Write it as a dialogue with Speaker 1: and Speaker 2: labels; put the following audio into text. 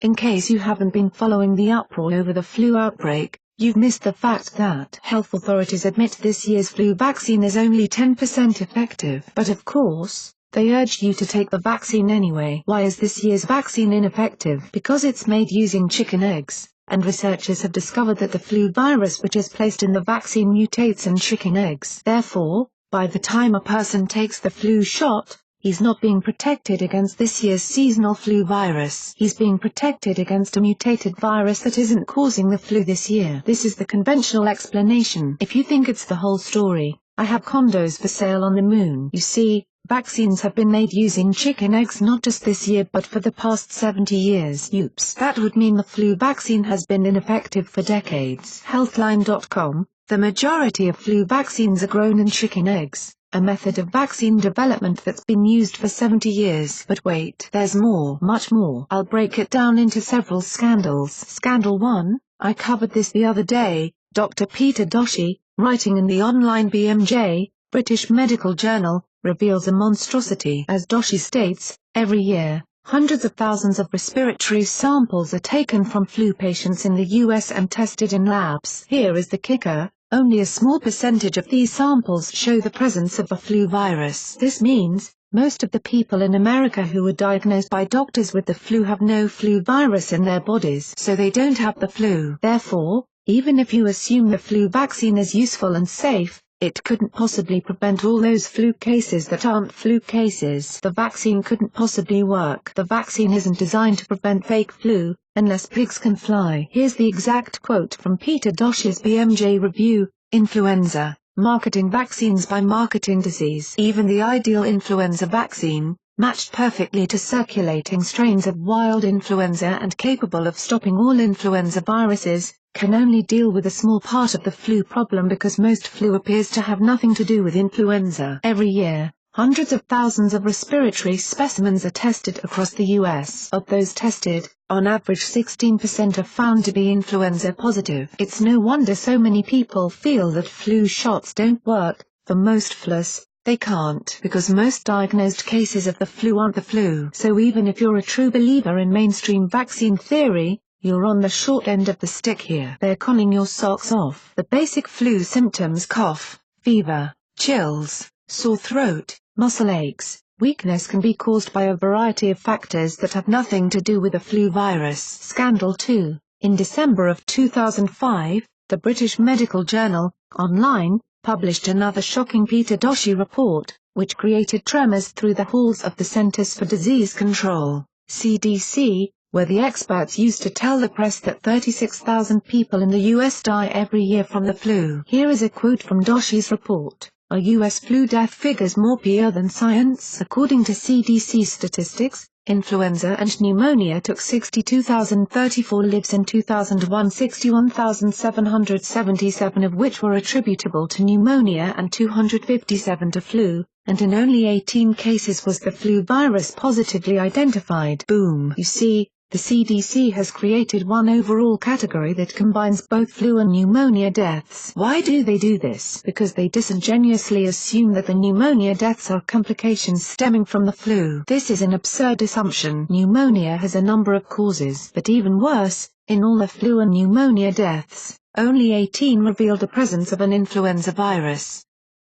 Speaker 1: In case you haven't been following the uproar over the flu outbreak, you've missed the fact that health authorities admit this year's flu vaccine is only 10% effective. But of course, they urge you to take the vaccine anyway. Why is this year's vaccine ineffective? Because it's made using chicken eggs, and researchers have discovered that the flu virus which is placed in the vaccine mutates in chicken eggs. Therefore, by the time a person takes the flu shot, he's not being protected against this year's seasonal flu virus. He's being protected against a mutated virus that isn't causing the flu this year. This is the conventional explanation. If you think it's the whole story, I have condos for sale on the moon. You see, vaccines have been made using chicken eggs not just this year but for the past 70 years. Oops. That would mean the flu vaccine has been ineffective for decades. Healthline.com, the majority of flu vaccines are grown in chicken eggs, a method of vaccine development that's been used for 70 years. But wait, there's more, much more. I'll break it down into several scandals. Scandal 1, I covered this the other day. Dr. Peter Doshi, writing in the online BMJ, British Medical Journal, reveals a monstrosity. As Doshi states, every year, hundreds of thousands of respiratory samples are taken from flu patients in the US and tested in labs. Here is the kicker. Only a small percentage of these samples show the presence of the flu virus. This means, most of the people in America who are diagnosed by doctors with the flu have no flu virus in their bodies, so they don't have the flu. Therefore, even if you assume the flu vaccine is useful and safe, it couldn't possibly prevent all those flu cases that aren't flu cases. The vaccine couldn't possibly work. The vaccine isn't designed to prevent fake flu, unless pigs can fly. Here's the exact quote from Peter Doshi's BMJ review: Influenza, marketing vaccines by marketing disease. Even the ideal influenza vaccine, matched perfectly to circulating strains of wild influenza and capable of stopping all influenza viruses, can only deal with a small part of the flu problem because most flu appears to have nothing to do with influenza. Every year, hundreds of thousands of respiratory specimens are tested across the U.S. Of those tested, on average 16% are found to be influenza positive. It's no wonder so many people feel that flu shots don't work. For most flus, they can't, because most diagnosed cases of the flu aren't the flu. So even if you're a true believer in mainstream vaccine theory, you're on the short end of the stick here. They're conning your socks off. The basic flu symptoms: cough, fever, chills, sore throat, muscle aches, weakness can be caused by a variety of factors that have nothing to do with the flu virus. Scandal 2. In December of 2005, the British Medical Journal, online, published another shocking Peter Doshi report, which created tremors through the halls of the Centers for Disease Control, CDC, where the experts used to tell the press that 36,000 people in the U.S. die every year from the flu. Here is a quote from Doshi's report: Are U.S. flu death figures more pure than science? According to CDC statistics, influenza and pneumonia took 62,034 lives in 2001, 61,777 of which were attributable to pneumonia and 257 to flu, and in only 18 cases was the flu virus positively identified. Boom. You see, the CDC has created one overall category that combines both flu and pneumonia deaths. Why do they do this? Because they disingenuously assume that the pneumonia deaths are complications stemming from the flu. This is an absurd assumption. Pneumonia has a number of causes, but even worse, in all the flu and pneumonia deaths, only 18 revealed the presence of an influenza virus.